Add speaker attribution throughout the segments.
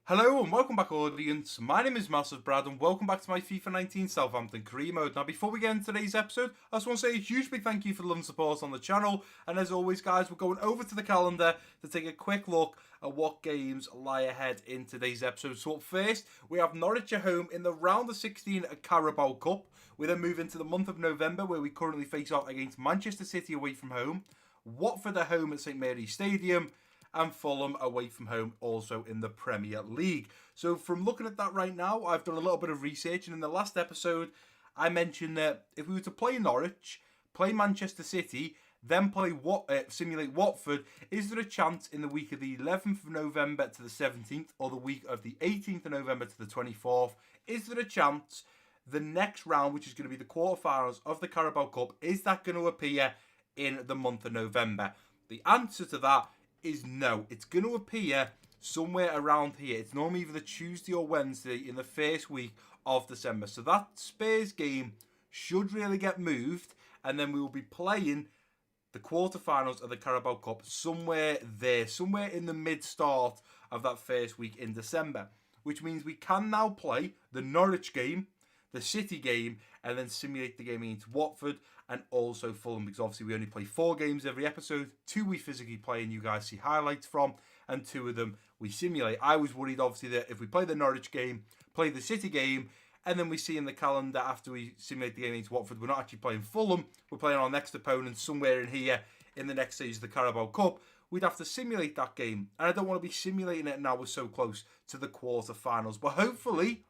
Speaker 1: Hello and welcome back, audience. My name is MassiveBrad and welcome back to my FIFA 19 Southampton career mode. Now, before we get into today's episode, I just want to say a huge big thank you for the love and support on the channel. And as always, guys, we're going over to the calendar to take a quick look at what games lie ahead in today's episode. So up first, we have Norwich at home in the round of 16 at Carabao Cup. We then move into the month of November, where we currently face off against Manchester City away from home, Watford at home at St Mary's Stadium, and Fulham away from home also in the Premier League. So from looking at that right now, I've done a little bit of research, and in the last episode I mentioned that if we were to play Norwich, play Manchester City, then simulate Watford, is there a chance in the week of the 11th of November to the 17th, or the week of the 18th of November to the 24th, is there a chance the next round, which is going to be the quarterfinals of the Carabao Cup, is that going to appear in the month of November? The answer to that is no. It's going to appear somewhere around here. It's normally either the Tuesday or Wednesday in the first week of December. So that Spurs game should really get moved, and then we will be playing the quarterfinals of the Carabao Cup somewhere there, somewhere in the mid-start of that first week in December, which means we can now play the Norwich game, the City game, and then simulate the game against Watford and also Fulham, because obviously we only play 4 games every episode. 2 we physically play and you guys see highlights from, and 2 of them we simulate. I was worried obviously that if we play the Norwich game, play the City game, and then we see in the calendar after we simulate the game against Watford, we're not actually playing Fulham, we're playing our next opponent somewhere in here in the next stage of the Carabao Cup. We'd have to simulate that game, and I don't want to be simulating it now we're so close to the quarterfinals. But hopefully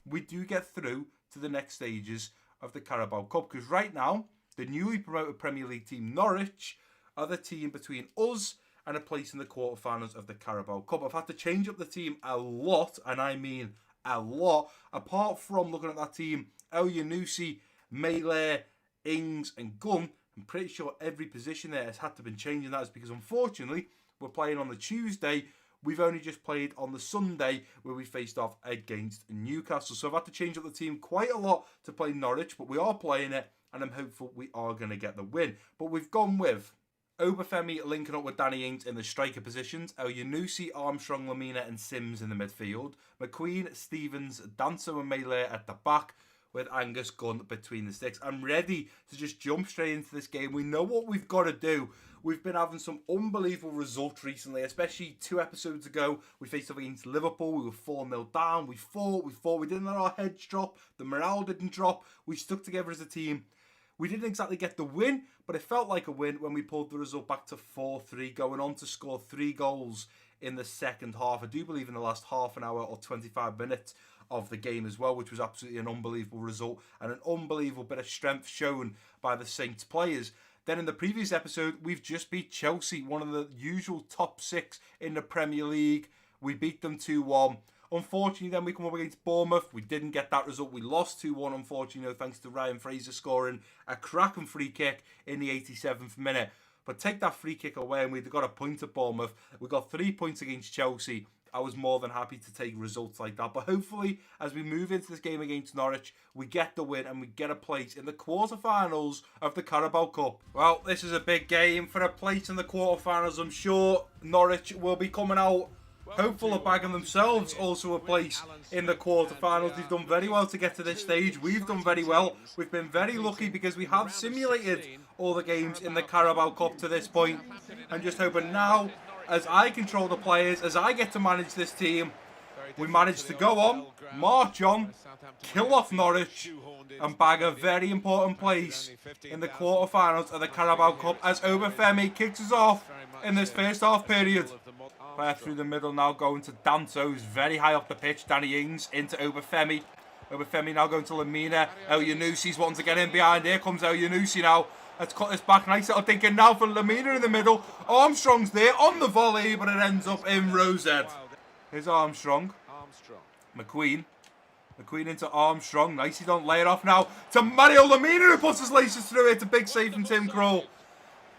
Speaker 1: we do get through to the next stages of the Carabao Cup, because right now the newly promoted Premier League team Norwich are the team between us and a place in the quarterfinals of the Carabao Cup. I've had to change up the team a lot, and I mean a lot. Apart from looking at that team, El Yunusi, Mele, Ings and Gunn, I'm pretty sure every position there has had to been changing. That is because unfortunately we're playing on the Tuesday. We've only just played on the Sunday where we faced off against Newcastle. So I've had to change up the team quite a lot to play Norwich, but we are playing it, and I'm hopeful we are going to get the win. But we've gone with Obafemi linking up with Danny Ings in the striker positions, El Yunusi, Armstrong, Lamina and Sims in the midfield, McQueen, Stevens, Danso and Mele at the back, with Angus Gunn between the sticks. I'm ready to just jump straight into this game. We know what we've got to do. We've been having some unbelievable results recently, especially 2 episodes ago. We faced off against Liverpool. We were 4-0 down. We fought. We didn't let our heads drop. The morale didn't drop. We stuck together as a team. We didn't exactly get the win, but it felt like a win when we pulled the result back to 4-3, going on to score 3 goals in the second half. I do believe in the last half an hour or 25 minutes of the game as well, which was absolutely an unbelievable result and an unbelievable bit of strength shown by the Saints players. Then in the previous episode, we've just beat Chelsea, one of the usual top 6 in the Premier League. We beat them 2-1. Unfortunately, then we come up against Bournemouth. We didn't get that result. We lost 2-1, unfortunately, thanks to Ryan Fraser scoring a cracking free kick in the 87th minute. But take that free kick away and we'd got a point at Bournemouth. We got 3 points against Chelsea. I was more than happy to take results like that. But hopefully, as we move into this game against Norwich, we get the win and we get a place in the quarterfinals of the Carabao Cup. Well, this is a big game for a place in the quarterfinals. I'm sure Norwich will be coming out hopeful of bagging themselves also a place in the quarterfinals. They've done very well to get to this stage. We've done very well. We've been very lucky because we have simulated all the games in the Carabao Cup to this point. I'm just hoping now, as I control the players, as I get to manage this team, we manage to go on, march on, kill off Norwich, and bag a very important place in the quarterfinals of the Carabao Cup as Obafemi kicks us off in this first half period. Player through the middle now going to Danso, who's very high up the pitch. Danny Ings into Obafemi. Obafemi now going to Lamina. El Yunusi's wanting to get in behind. Here comes El Yunusi now. Let's cut this back. Nice little thinking now for Lamina in the middle. Armstrong's there on the volley, but it ends up in Rosette. Here's Armstrong. McQueen into Armstrong. Nice, he don't lay it off now to Mario Lamina, who puts his laces through it. A big save from Tim Krul.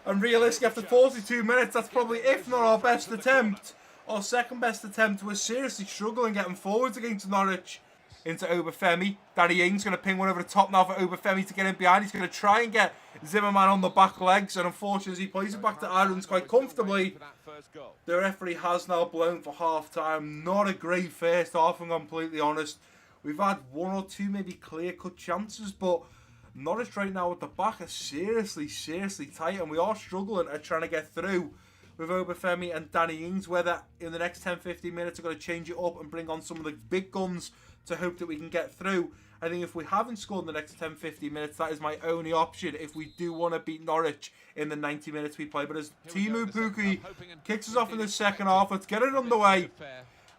Speaker 1: And realistically, after 42 minutes, that's probably, if not our best attempt, our second best attempt. We're seriously struggling getting forwards against Norwich. into Obafemi. Danny Ings going to ping one over the top now for Obafemi to get in behind. He's going to try and get Zimmerman on the back legs. And unfortunately, he plays it back to Irons quite comfortably. The referee has now blown for half-time. Not a great first half, if I'm completely honest. We've had one or two maybe clear-cut chances, but Norwich right now at the back are seriously tight, and we are struggling at trying to get through with Obafemi and Danny Ings, whether in the next 10-15 minutes are going to change it up and bring on some of the big guns to hope that we can get through. I think if we haven't scored in the next 10-15 minutes, that is my only option if we do want to beat Norwich in the 90 minutes we play. But as Timu Pukki kicks us off in the second half, let's get it underway.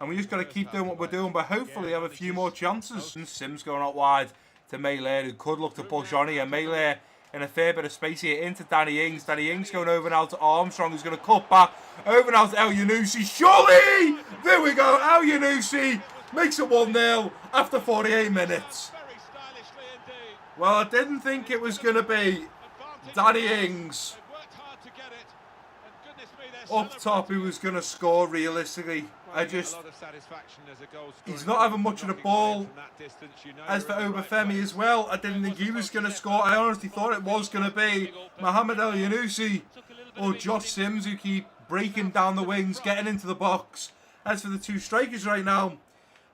Speaker 1: And we just got to keep doing what we're doing, but hopefully have a few more chances. And Sims going out wide to Melee, who could look to push on here. Melee in a fair bit of space here into Danny Ings. Danny Ings going over now to Armstrong, who's going to cut back over now to El Yunusi. Surely! There we go. El Yunusi makes it 1-0 after 48 minutes. Well, I didn't think it was going to be Danny Ings up top who was going to score realistically. He's not having much of the ball. As for Obafemi as well, I didn't think he was going to score. I honestly thought it was going to be Mohamed El Yunusi or Josh Sims, who keep breaking down the wings, getting into the box. As for the two strikers right now,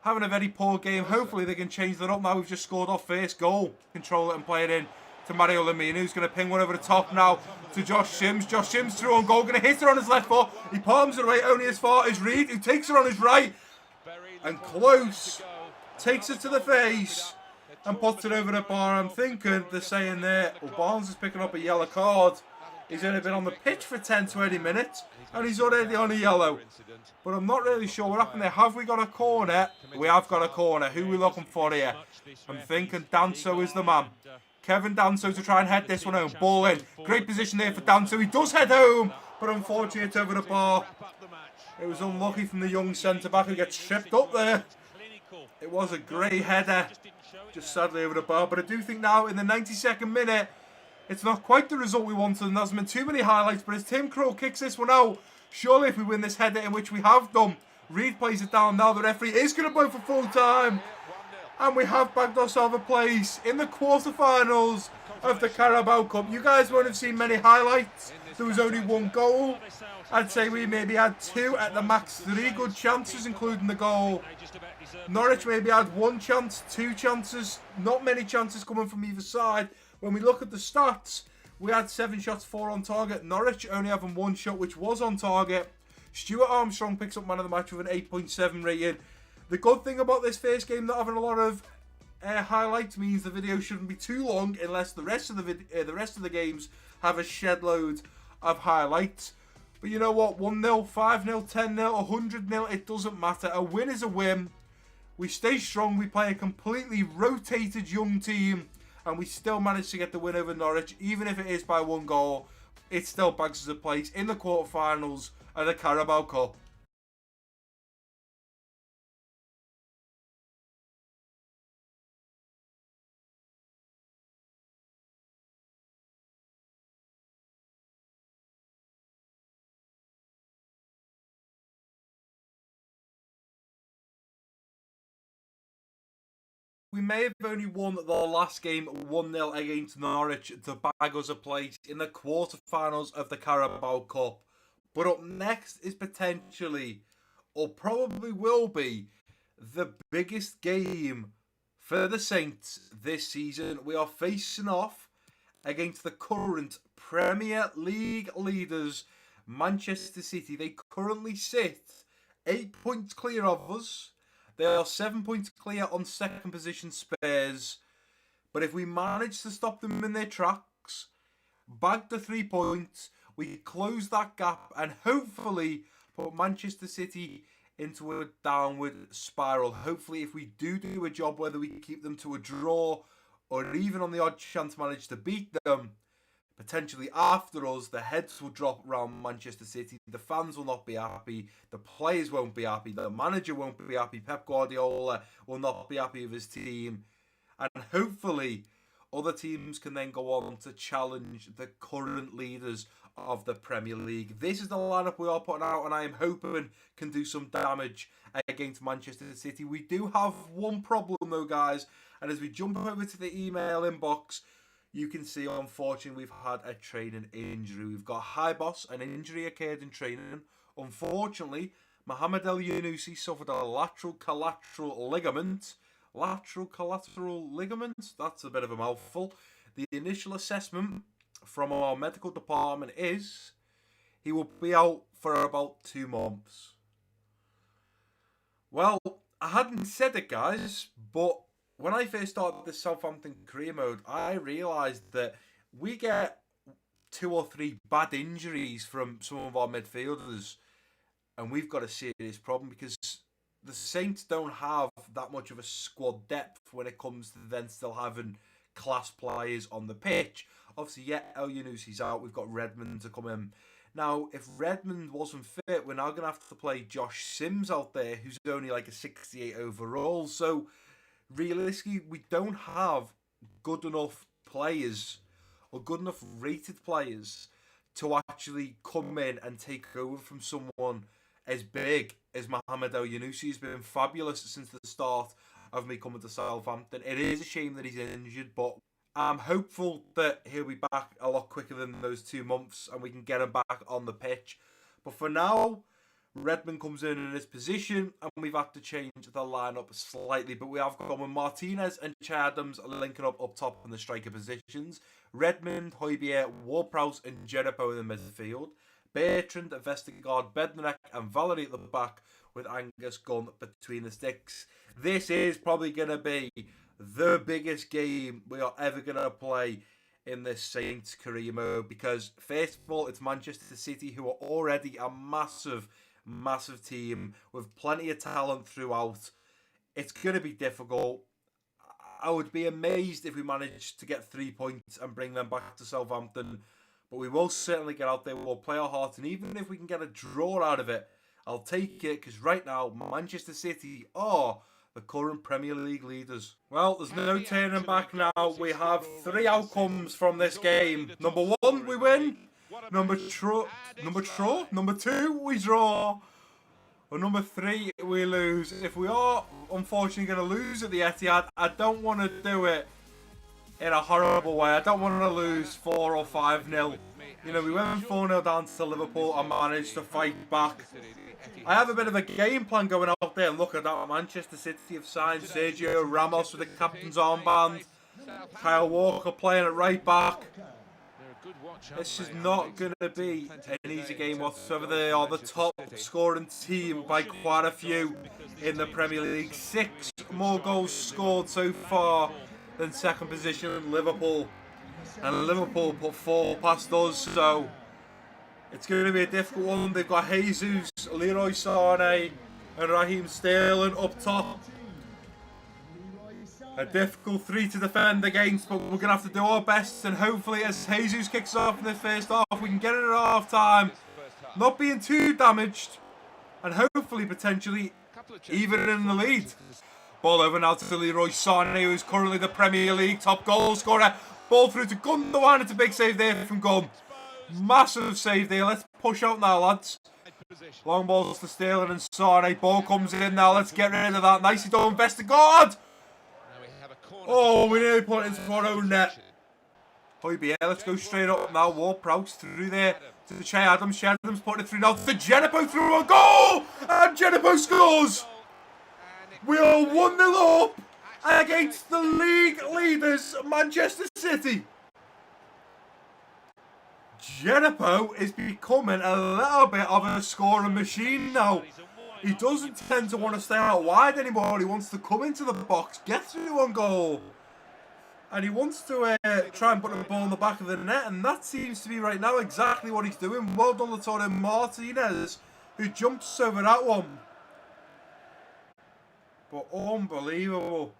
Speaker 1: having a very poor game. Hopefully they can change that up now. We've just scored our first goal. Control it and play it in to Mario Lemina, who's going to ping one over the top now to Josh Sims. Josh Sims through on goal, going to hit her on his left foot. He palms it away only as far as Reed, who takes her on his right. And Close takes it to the face and puts it over the bar. I'm thinking they're saying there, well, Barnes is picking up a yellow card. He's only been on the pitch for 10-20 minutes and he's already on a yellow. But I'm not really sure what happened there. Have we got a corner? We have got a corner. Who are we looking for here? I'm thinking Danso is the man. Kevin Danso to try and head this one home. Ball in. Great position there for Danso. He does head home, but unfortunately it's over the bar. It was unlucky from the young centre-back who gets tripped up there. It was a great header, just sadly over the bar. But I do think now in the 92nd minute, it's not quite the result we wanted, and there's been too many highlights. But as Tim Krul kicks this one out, surely if we win this header, in which we have done, Reed plays it down now. The referee is going to blow for full time. And we have bagged ourselves a place in the quarterfinals of the Carabao Cup. You guys won't have seen many highlights. There was only one goal. I'd say we maybe had two, at the max 3 good chances, including the goal. Norwich maybe had 1 chance, 2 chances. Not many chances coming from either side. When we look at the stats, we had 7 shots, 4 on target. Norwich only having 1 shot, which was on target. Stuart Armstrong picks up man of the match with an 8.7 rating. The good thing about this first game not having a lot of highlights means the video shouldn't be too long, unless the rest of the games have a shed load of highlights. But you know what? 1-0, 5-0, 10-0, 100-0, it doesn't matter. A win is a win. We stay strong. We play a completely rotated young team, and we still manage to get the win over Norwich, even if it is by 1 goal. It still bags us a place in the quarterfinals of the Carabao Cup. We may have only won the last game 1-0 against Norwich to bag us a place in the quarterfinals of the Carabao Cup. But up next is potentially, or probably will be, the biggest game for the Saints this season. We are facing off against the current Premier League leaders, Manchester City. They currently sit 8 points clear of us. They are 7 points clear on second position Spurs. But if we manage to stop them in their tracks, bag the 3 points, we close that gap and hopefully put Manchester City into a downward spiral. Hopefully if we do a job, whether we keep them to a draw or even on the odd chance manage to beat them, potentially after us, the heads will drop around Manchester City. The fans will not be happy. The players won't be happy. The manager won't be happy. Pep Guardiola will not be happy with his team. And hopefully, other teams can then go on to challenge the current leaders of the Premier League. This is the lineup we are putting out, and I am hoping can do some damage against Manchester City. We do have one problem though, guys, and as we jump over to the email inbox, you can see, unfortunately, we've had a training injury. We've got Hi Boss, an injury occurred in training. Unfortunately, Mohamed El Yunusi suffered a lateral collateral ligament. Lateral collateral ligament? That's a bit of a mouthful. The initial assessment from our medical department is he will be out for about 2 months. Well, I hadn't said it, guys, but when I first started this Southampton career mode, I realised that we get 2 or 3 bad injuries from some of our midfielders, and we've got a serious problem because the Saints don't have that much of a squad depth when it comes to then still having class players on the pitch. Obviously, yeah, El Yunusi's out. We've got Redmond to come in. Now, if Redmond wasn't fit, we're now going to have to play Josh Sims out there, who's only like a 68 overall. So, realistically, we don't have good enough players or good enough rated players to actually come in and take over from someone as big as Mohamed El Yunusi. Has been fabulous since the start of me coming to Southampton. It is a shame that he's injured, but I'm hopeful that he'll be back a lot quicker than those 2 months and we can get him back on the pitch. But for now, Redmond comes in his position and we've had to change the lineup slightly. But we have gone with Martinez and Che Adams linking up top in the striker positions. Redmond, Højbjerg, Ward-Prowse and Jericho in the midfield. Bertrand, Vestergaard, Bednarek and Valerie at the back with Angus Gunn between the sticks. This is probably going to be the biggest game we are ever going to play in this Saints career mode because, first of all, it's Manchester City, who are already a massive team with plenty of talent throughout. It's going to be difficult. I would be amazed if we managed to get 3 points and bring them back to Southampton. But we will certainly get out there. We'll play our heart. And even if we can get a draw out of it, I'll take it. Because right now, Manchester City are the current Premier League leaders. Well, there's no turning back now. We have 3 outcomes from this game. Number 1, we win. Number 2, we draw. Or number 3, we lose. If we are, unfortunately, going to lose at the Etihad, I don't want to do it in a horrible way. I don't want to lose 4 or 5-0. You know, we went 4-0 down to Liverpool and managed to fight back. I have a bit of a game plan going out there. Look at that. Manchester City have signed Sergio Ramos with the captain's armband. Kyle Walker playing at right back. This is not going to be an easy game whatsoever. They are the top scoring team by quite a few in the Premier League. 6 more goals scored so far than second position Liverpool. And Liverpool put 4 past us, so it's going to be a difficult one. They've got Jesus, Leroy Sané and Raheem Sterling up top. A difficult 3 to defend against, but we're going to have to do our best. And hopefully, as Jesus kicks off in the first half, we can get it at half time, not being too damaged, and hopefully, potentially, even in the lead. Ball over now to Leroy Sané, who is currently the Premier League top goal scorer. Ball through to Gundogan. It's a big save there from Gunn. Massive save there. Let's push out now, lads. Long balls to Sterling and Sané. Ball comes in now. Let's get rid of that. Nicely done, Vestergaard. Oh, we nearly put it into our own net. Højbjerg, let's go straight up now. Ward-Prowse through there to Che Adams. Che Adams putting it through now to Jericho through a goal. And Jericho scores. We are 1-0 up against the league leaders, Manchester City. Jericho is becoming a little bit of a scoring machine now. He doesn't tend to want to stay out wide anymore. He wants to come into the box, get through one goal. And he wants to try and put the ball in the back of the net. And that seems to be right now exactly what he's doing. Well done, Lautaro Martinez, who jumps over that one. But unbelievable.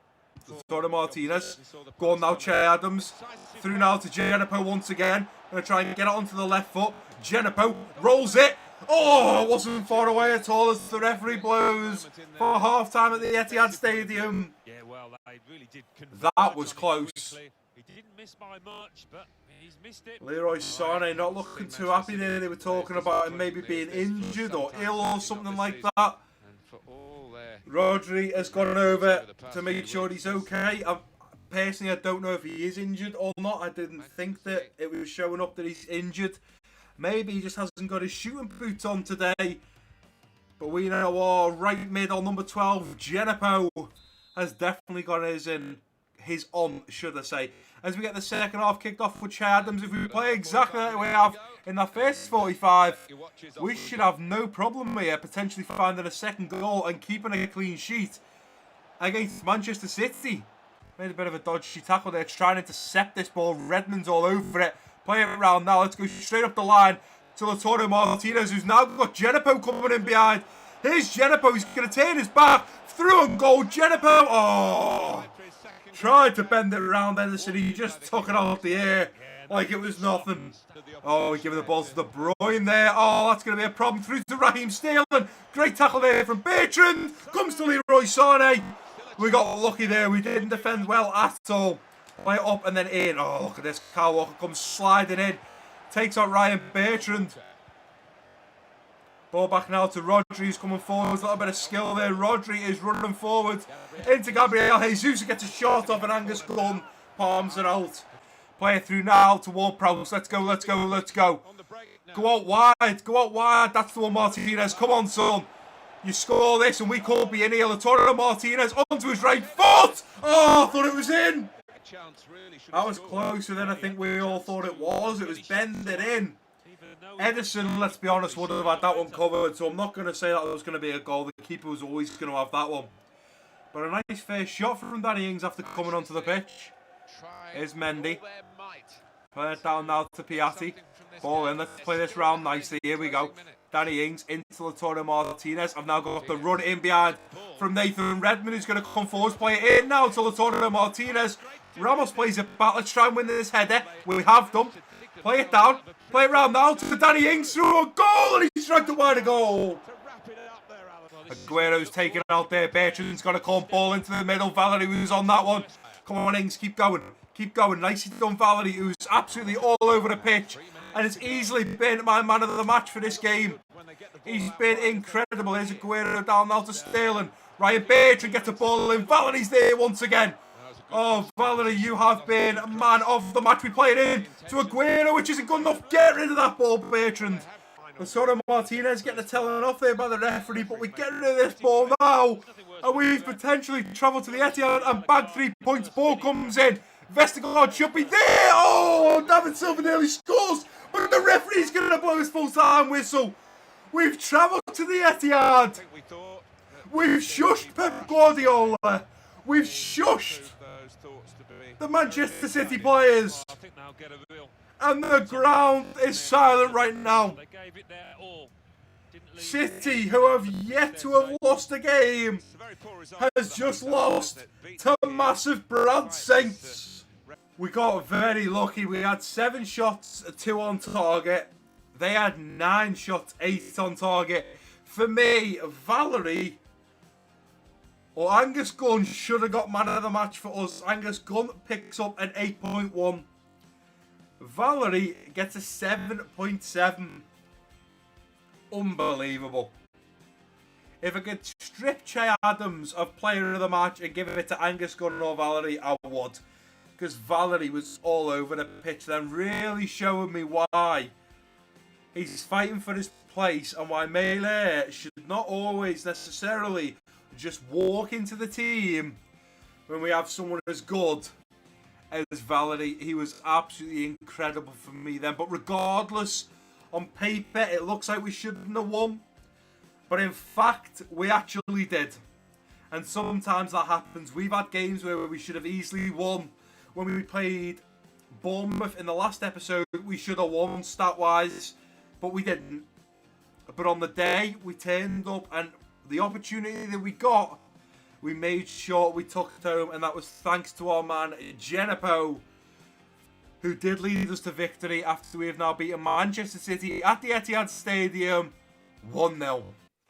Speaker 1: Lautaro Martinez. Go on now, Che Adams. Through now to Jericho once again. Going to try and get it onto the left foot. Jericho rolls it. Oh, it wasn't far away at all as the referee blows for half-time at the Etihad Stadium. That was close.
Speaker 2: He didn't miss by much, but he's missed it.
Speaker 1: Leroy Sané not looking too happy there. They were talking about him maybe being injured or ill or something like that. Rodri has gone over to make sure he's okay. Personally, I don't know if he is injured or not. I didn't think that it was showing up that he's injured. Maybe he just hasn't got his shooting boots on today. But we know our right mid on number 12, Genepo, has definitely got his on, should I say. As we get the second half kicked off with Che Adams, if we play exactly like we have in the first 45, we should have no problem here potentially finding a second goal and keeping a clean sheet against Manchester City. Made a bit of a dodgy tackle there, trying to intercept this ball. Redmond's all over it. Play it around now. Let's go straight up the line to Lautaro Martinez, who's now got Genepo coming in behind. Here's Genepo. He's going to turn his back. Through and goal. Genepo. Oh! Tried to bend it around Ederson. He just took it off the air like it was nothing. Oh, we're giving the ball to De Bruyne there. Oh, that's going to be a problem. Through to Raheem Sterling. Great tackle there from Bertrand. Comes to Leroy Sané. We got lucky there. We didn't defend well at all. Play it up and then in. Oh, look at this. Kyle Walker comes sliding in. Takes out Ryan Bertrand. Ball back now to Rodri, who's coming forward. A little bit of skill there. Rodri is running forward. Into Gabriel Jesus, who gets a shot off an Angus Gunn. Palms it out. Play it through now to Ward-Prowse. Let's go, let's go, let's go. Go out wide. Go out wide. That's the one, Martinez. Come on, son. You score this and we could be in here. Lautaro Martinez onto his right foot. Oh, I thought it was in. That was closer than I think we all thought it was. It was bending in. Ederson, let's be honest, would have had that one covered, so I'm not going to say that was going to be a goal. The keeper was always going to have that one. But a nice first shot from Danny Ings after coming onto the pitch. Here's Mendy. Play it down now to Piatti. Ball in, let's play this round nicely. Here we go. Danny Ings into Lautaro Martinez. I've now got the run in behind from Nathan Redmond, who's going to come forward. Play it in now to Lautaro Martinez. Ramos plays it back. Let's try and win this header. We have done. Play it down. Play it round now to Danny Ings through a goal, and he's dragged away the goal. Aguero's taken out there. Bertrand's got to come ball into the middle. Valerie was on that one. Come on, Ings, keep going. Keep going. Nicely done, Valerie, who's absolutely all over the pitch. And has easily been my man of the match for this game. He's been incredible. Here's Aguero down now to Sterling. Ryan Bertrand gets a ball in. Valerie's there once again. Oh, Valerie, you have been man of the match. We play it in to Aguero, which isn't good enough. Get rid of that ball, Bertrand. Lautaro Martinez getting a telling off there by the referee, but we get rid of this ball now. And we've potentially travelled to the Etihad and bagged 3 points. Ball comes in. Vestergaard should be there. Oh, David Silva nearly scores. But the referee's going to blow his full-time whistle. We've travelled to the Etihad. We've shushed Pep Guardiola. We've shushed the Manchester City players. And the ground is silent right now. City, who have yet to have lost a game, has just lost to MassiveBrad Saints. We got very lucky. We had 7 shots, 2 on target. They had 9 shots, 8 on target. For me, Valerie or Angus Gunn should have got man of the match for us. Angus Gunn picks up an 8.1. Valerie gets a 7.7. Unbelievable. If I could strip Che Adams of player of the match and give it to Angus Gunn or Valerie, I would. Because Valerie was all over the pitch then, really showing me why he's fighting for his place and why Mele should not always necessarily just walk into the team when we have someone as good as Valerie. He was absolutely incredible for me then. But regardless, on paper, it looks like we shouldn't have won. But in fact, we actually did. And sometimes that happens. We've had games where we should have easily won. When we played Bournemouth in the last episode, we should have won stat-wise. But we didn't. But on the day, we turned up and the opportunity that we got, we made sure we took it home. And that was thanks to our man, Genepo, who did lead us to victory after we have now beaten Manchester City at the Etihad Stadium 1-0.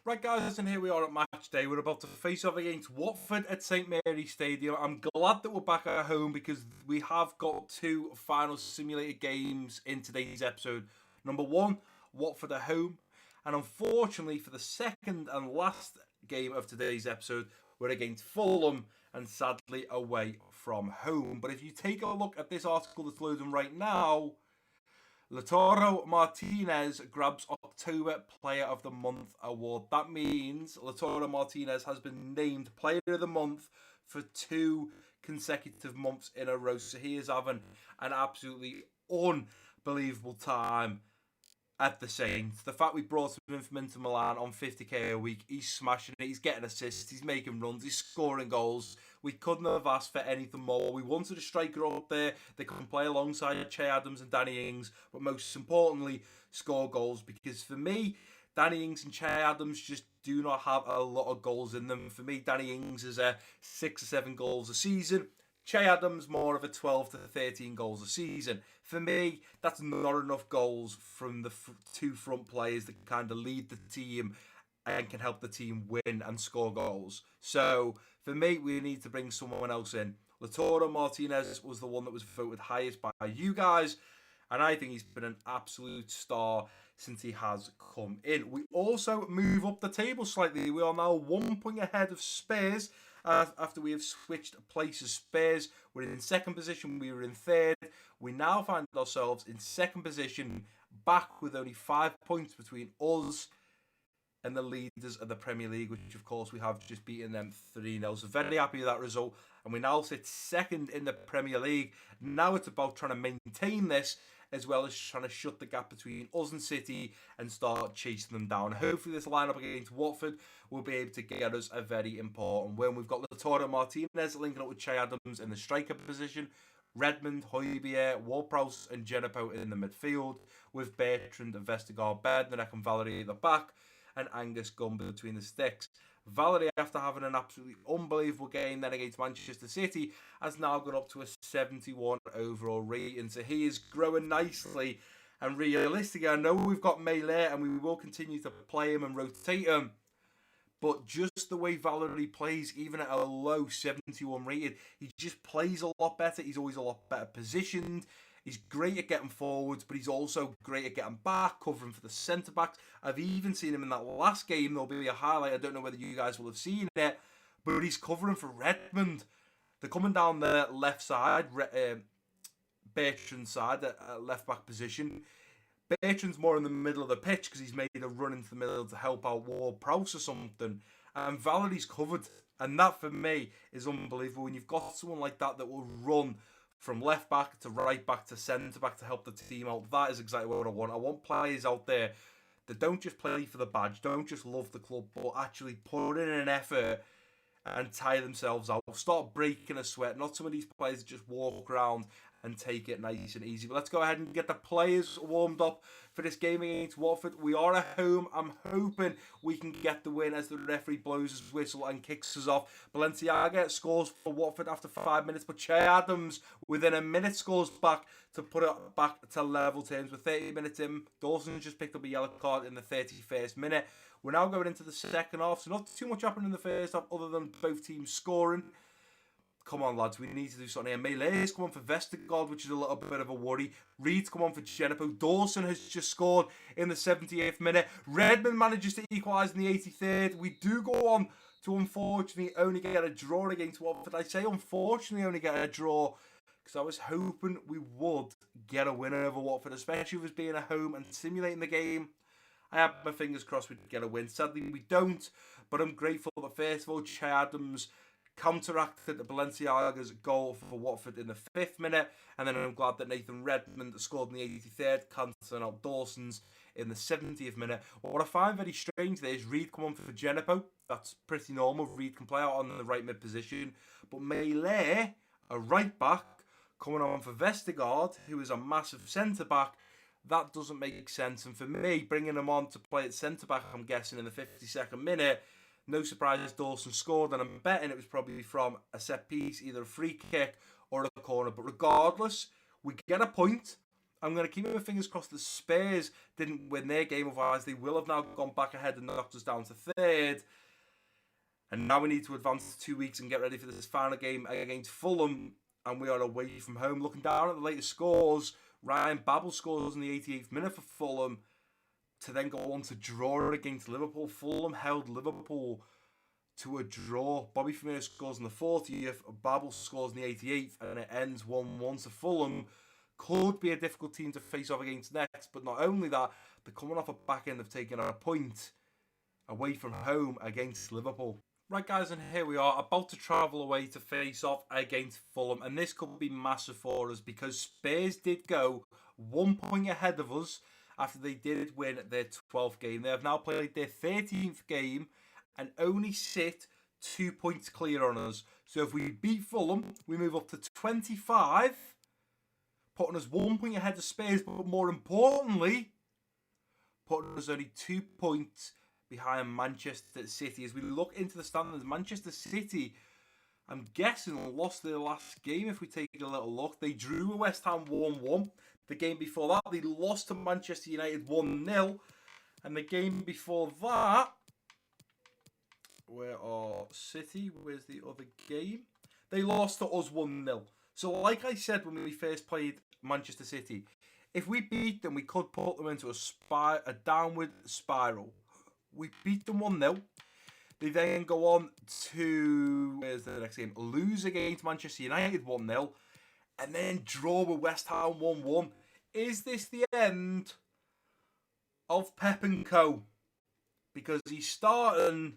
Speaker 1: Right guys, and here we are at match match day. We're about to face off against Watford at St Mary's Stadium. I'm glad that we're back at home because we have got two final simulated games in today's episode. Number one, Watford at home. And unfortunately, for the second and last game of today's episode, we're against Fulham and sadly away from home. But if you take a look at this article that's loading right now, Lautaro Martinez grabs October Player of the Month award. That means Lautaro Martinez has been named Player of the Month for 2 consecutive months in a row. So he is having an absolutely unbelievable time at the Saints. The fact we brought him in from Inter Milan on 50k a week, he's smashing it, he's getting assists, he's making runs, he's scoring goals. We couldn't have asked for anything more. We wanted a striker up there that can play alongside Che Adams and Danny Ings, but most importantly, score goals. Because for me, Danny Ings and Che Adams just do not have a lot of goals in them. For me, Danny Ings is 6 or 7 goals a season. Che Adams more of a 12 to 13 goals a season. For me, that's not enough goals from the two front players that kind of lead the team and can help the team win and score goals. So, for me, we need to bring someone else in. Lautaro Martinez was the one that was voted highest by you guys, and I think he's been an absolute star since he has come in. We also move up the table slightly. We are now 1 point ahead of Spurs after we have switched places. Spurs were in second position, we were in third. We now find ourselves in second position, back with only 5 points between us and the leaders of the Premier League, which of course we have just beaten them 3-0. So very happy with that result. And we now sit second in the Premier League. Now it's about trying to maintain this, as well as trying to shut the gap between us and City and start chasing them down. Hopefully this lineup against Watford will be able to get us a very important win. We've got Lautaro Martinez linking up with Che Adams in the striker position, Redmond, Højbjerg, Ward-Prowse and Genepo in the midfield, with Bertrand and Vestergaard, Bednarek and Valerie at the back, and Angus Gunn between the sticks. Valerie, after having an absolutely unbelievable game then against Manchester City, has now gone up to a 71 overall rating. So he is growing nicely. And realistically, I know we've got Melee and we will continue to play him and rotate him. But just the way Valerie plays, even at a low 71 rated, he just plays a lot better. He's always a lot better positioned. He's great at getting forwards, but he's also great at getting back, covering for the centre-backs. I've even seen him in that last game. There'll be a highlight. I don't know whether you guys will have seen it, but he's covering for Redmond. They're coming down the left side, Bertrand's side, at left-back position. Bertrand's more in the middle of the pitch because he's made a run into the middle to help out Ward-Prowse or something. And Valerie's covered. And that, for me, is unbelievable. When you've got someone like that will run from left back to right back to centre back to help the team out. That is exactly what I want. I want players out there that don't just play for the badge, don't just love the club, but actually put in an effort and tire themselves out. Start breaking a sweat. Not some of these players that just walk around and take it nice and easy. But let's go ahead and get the players warmed up for this game against Watford. We are at home. I'm hoping we can get the win as the referee blows his whistle and kicks us off. Balenciaga scores for Watford after 5 minutes, but Che Adams within a minute scores back to put it back to level terms. With 30 minutes in, Dawson just picked up a yellow card in the 31st minute. We're now going into the second half, so not too much happened in the first half other than both teams scoring. Come on, lads, we need to do something here. Melee's come on for Vestergaard, which is a little bit of a worry. Reed's come on for Genepo. Dawson has just scored in the 78th minute. Redmond manages to equalise in the 83rd. We do go on to, unfortunately, only get a draw against Watford. I say, unfortunately, only get a draw because I was hoping we would get a winner over Watford, especially with us being at home and simulating the game. I have my fingers crossed we'd get a win. Sadly, we don't, but I'm grateful that, first of all, Che Adams counteracted Balenciaga's goal for Watford in the 5th minute, and then I'm glad that Nathan Redmond scored in the 83rd, cancelling out Dawson's in the 70th minute. What I find very strange there is Reed come on for Genepo. That's pretty normal. Reed can play out on the right mid position, but Melee, a right back, coming on for Vestergaard, who is a massive centre back. That doesn't make sense, and for me, bringing him on to play at centre back, I'm guessing in the 52nd minute. No surprise Dawson scored, and I'm betting it was probably from a set piece, either a free kick or a corner. But regardless, we get a point. I'm going to keep my fingers crossed the Spurs didn't win their game, otherwise they will have now gone back ahead and knocked us down to third. And now we need to advance 2 weeks and get ready for this final game against Fulham. And we are away from home. Looking down at the latest scores, Ryan Babel scores in the 88th minute for Fulham to then go on to draw against Liverpool. Fulham held Liverpool to a draw. Bobby Firmino scores in the 40th, Babel scores in the 88th, and it ends 1-1. So Fulham could be a difficult team to face off against next, but not only that, they're coming off a back end of taking a point away from home against Liverpool. Right, guys, and here we are, about to travel away to face off against Fulham, and this could be massive for us because Spurs did go 1 point ahead of us after they did win their 12th game. They have now played their 13th game and only sit 2 points clear on us. So if we beat Fulham, we move up to 25, putting us 1 point ahead of Spurs, but more importantly, putting us only 2 points behind Manchester City. As we look into the standings, Manchester City, I'm guessing, lost their last game. If we take a little look, they drew with West Ham 1-1. The game before that, they lost to Manchester United 1-0. And the game before that, where are City? Where's the other game? They lost to us 1-0. So like I said when we first played Manchester City, if we beat them, we could put them into a downward spiral. We beat them 1-0. They then go on to, where's the next game? Lose against Manchester United 1-0. And then draw with West Ham 1-1. Is this the end of Pep and Co? Because he's starting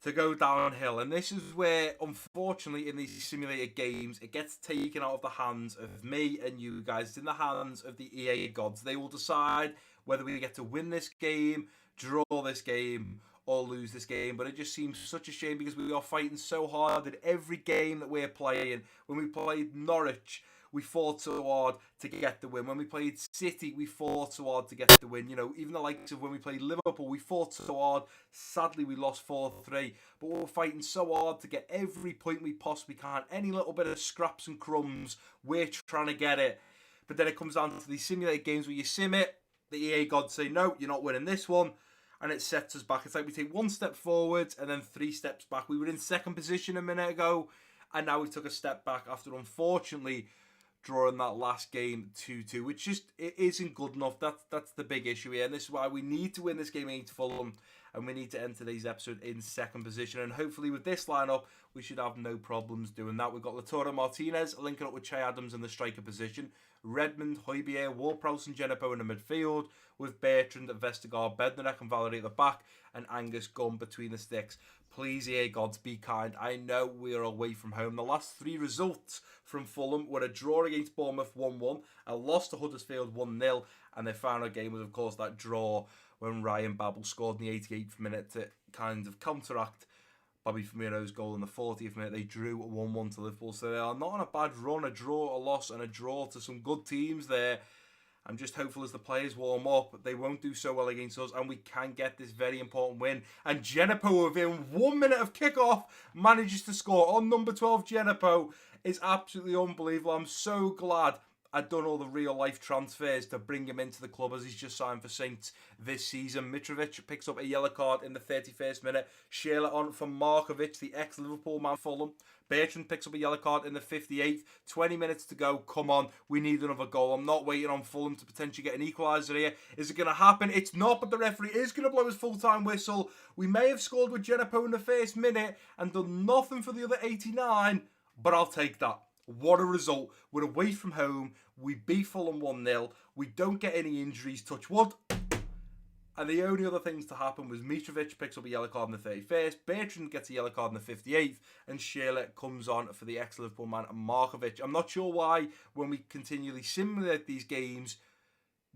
Speaker 1: to go downhill. And this is where, unfortunately, in these simulated games, it gets taken out of the hands of me and you guys. It's in the hands of the EA gods. They will decide whether we get to win this game, draw this game, or lose this game. But it just seems such a shame because we are fighting so hard in every game that we're playing. When we played Norwich, we fought so hard to get the win. When we played City, we fought so hard to get the win. You know, even the likes of when we played Liverpool, we fought so hard. Sadly, we lost 4-3. But we're fighting so hard to get every point we possibly can. Any little bit of scraps and crumbs, we're trying to get it. But then it comes down to these simulated games where you sim it. The EA gods say, no, you're not winning this one. And it sets us back. It's like we take 1 step forward and then 3 steps back. We were in second position a minute ago. And now we took a step back after, unfortunately, drawing that last game 2-2, which just it isn't good enough. That's the big issue here, and this is why we need to win this game against Fulham, and we need to end today's episode in second position. And hopefully with this lineup, we should have no problems doing that. We've got Lautaro Martinez linking up with Che Adams in the striker position, Redmond, Højbjerg, Ward-Prowse and Genepo in the midfield, with Bertrand, Vestergaard, Bednarek and Valerie at the back, and Angus Gunn between the sticks. Please, EA gods, be kind. I know we are away from home. The last 3 results from Fulham were a draw against Bournemouth 1-1, a loss to Huddersfield 1-0, and their final game was, of course, that draw when Ryan Babel scored in the 88th minute to kind of counteract Bobby Firmino's goal in the 40th minute. They drew 1-1 to Liverpool, so they are not on a bad run. A draw, a loss, and a draw to some good teams there. I'm just hopeful as the players warm up, they won't do so well against us, and we can get this very important win. And Genepo, within 1 minute of kickoff, manages to score on number 12. Genepo is absolutely unbelievable. I'm so glad I'd done all the real-life transfers to bring him into the club, as he's just signed for Saints this season. Mitrovic picks up a yellow card in the 31st minute. Shearer on for Markovic, the ex-Liverpool man, Fulham. Bertrand picks up a yellow card in the 58th. 20 minutes to go. Come on, we need another goal. I'm not waiting on Fulham to potentially get an equaliser here. Is it going to happen? It's not, but the referee is going to blow his full-time whistle. We may have scored with Genepo in the first minute and done nothing for the other 89, but I'll take that. What a result. We're away from home. We beat Fulham 1-0. We don't get any injuries, touch wood. And the only other things to happen was Mitrovic picks up a yellow card in the 31st, Bertrand gets a yellow card in the 58th, and Shearer comes on for the ex-Liverpool man, Markovic. I'm not sure why, when we continually simulate these games,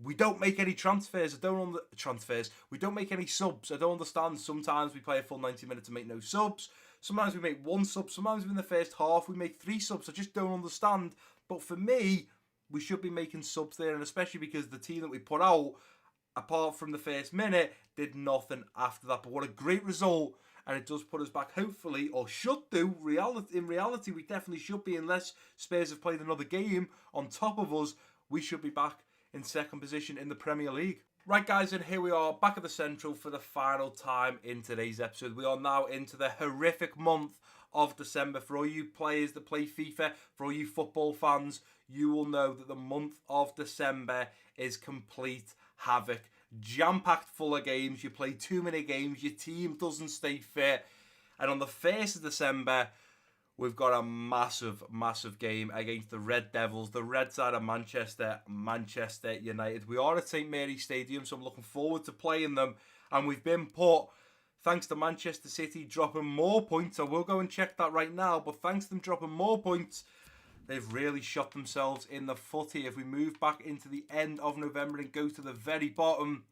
Speaker 1: we don't make any transfers. We don't make any subs. I don't understand. Sometimes we play a full 90 minutes and make no subs. Sometimes we make 1 sub. Sometimes in the first half we make 3 subs. I just don't understand. But for me, we should be making subs there, and especially because the team that we put out, apart from the first minute, did nothing after that. But what a great result, and it does put us back, hopefully, or should do. In reality, we definitely should be, unless Spurs have played another game on top of us, we should be back in second position in the Premier League. Right, guys, and here we are back at the Central for the final time in today's episode. We are now into the horrific month of December. For all you players that play FIFA, for all you football fans, you will know that the month of December is complete havoc. Jam-packed full of games, you play too many games, your team doesn't stay fit. And on the 1st of December, we've got a massive, massive game against the Red Devils, the red side of Manchester, Manchester United. We are at St Mary's Stadium, so I'm looking forward to playing them. And we've been put, thanks to Manchester City dropping more points. I will go and check that right now, but thanks to them dropping more points, they've really shot themselves in the foot here. If we move back into the end of November and go to the very bottom,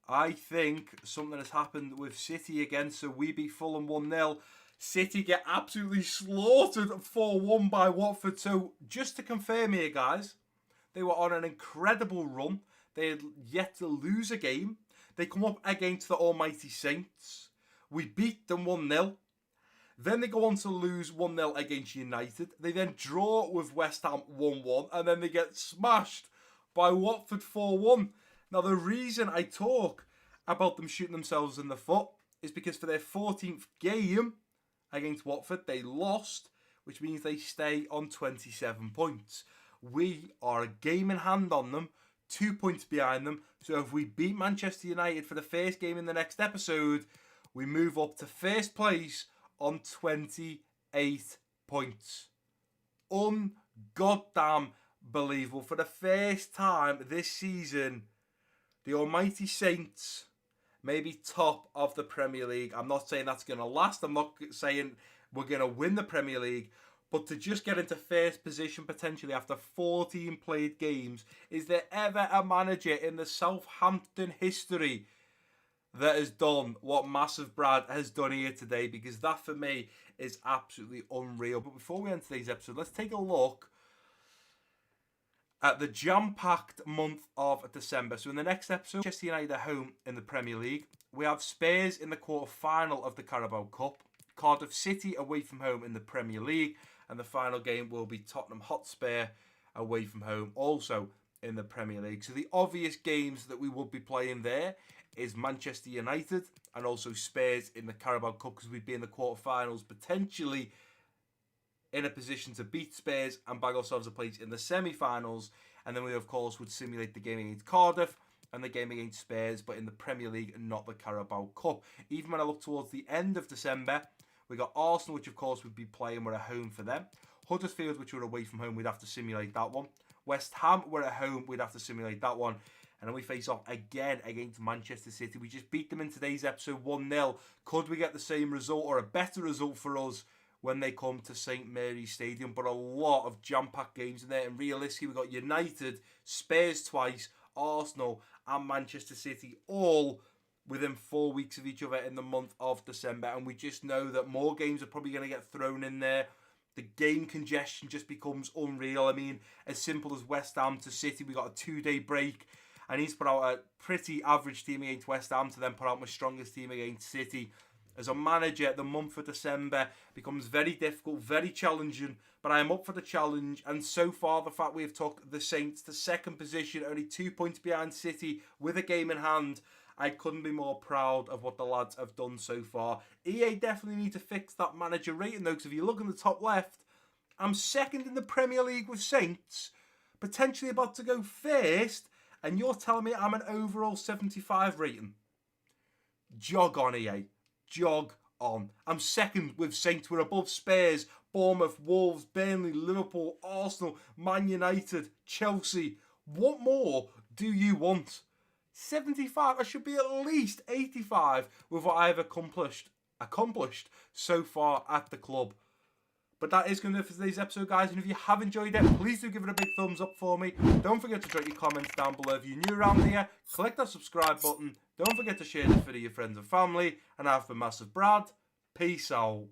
Speaker 1: I think something has happened with City again. So we beat Fulham 1-0. City get absolutely slaughtered 4-1 by Watford. So just to confirm here, guys, they were on an incredible run. They had yet to lose a game. They come up against the almighty Saints. We beat them 1-0. Then they go on to lose 1-0 against United. They then draw with West Ham 1-1. And then they get smashed by Watford 4-1. Now, the reason I talk about them shooting themselves in the foot is because for their 14th game against Watford, they lost, which means they stay on 27 points. We are a game in hand on them, 2 points behind them. So if we beat Manchester United for the first game in the next episode, we move up to first place on 28 points. Ungoddamn believable. For the first time this season, the almighty Saints may be top of the Premier League. I'm not saying that's going to last. I'm not saying we're going to win the Premier League. But to just get into first position potentially after 14 played games, is there ever a manager in the Southampton history that has done what MassiveBrad has done here today? Because that for me is absolutely unreal. But before we end today's episode, let's take a look at the jam-packed month of December. So in the next episode, Manchester United are home in the Premier League. We have Spurs in the quarter-final of the Carabao Cup. Cardiff City away from home in the Premier League. And the final game will be Tottenham Hotspur away from home, also in the Premier League. So the obvious games that we will be playing there is Manchester United and also Spurs in the Carabao Cup, because we'd be in the quarterfinals, potentially in a position to beat Spurs and bag ourselves a place in the semi-finals. And then we, of course, would simulate the game against Cardiff and the game against Spurs, but in the Premier League and not the Carabao Cup. Even when I look towards the end of December, we got Arsenal, which, of course, would be playing. We're at home for them. Huddersfield, which were away from home, we'd have to simulate that one. West Ham, we're at home, we'd have to simulate that one. And then we face off again against Manchester City. We just beat them in today's episode 1-0. Could we get the same result or a better result for us when they come to St Mary's Stadium? But a lot of jam-packed games in there. And realistically, we've got United, Spurs twice, Arsenal and Manchester City all within 4 weeks of each other in the month of December. And we just know that more games are probably going to get thrown in there. The game congestion just becomes unreal. I mean, as simple as West Ham to City, we got a 2-day break. And he's put out a pretty average team against West Ham to then put out my strongest team against City. As a manager, the month of December becomes very difficult, very challenging. But I am up for the challenge. And so far, the fact we have took the Saints to second position, only 2 points behind City with a game in hand, I couldn't be more proud of what the lads have done so far. EA definitely need to fix that manager rating though, because if you look in the top left, I'm second in the Premier League with Saints, potentially about to go first, and you're telling me I'm an overall 75 rating. Jog on, EA. Jog on. I'm second with Saints. We're above Spurs, Bournemouth, Wolves, Burnley, Liverpool, Arsenal, Man United, Chelsea. What more do you want? 75. I should be at least 85 with what I have accomplished so far at the club. But that is going to do it for today's episode, guys. And if you have enjoyed it, please do give it a big thumbs up for me. Don't forget to drop your comments down below if you're new around here. Click that subscribe button. Don't forget to share this video with your friends and family. And I've been MassiveBrad. Peace out.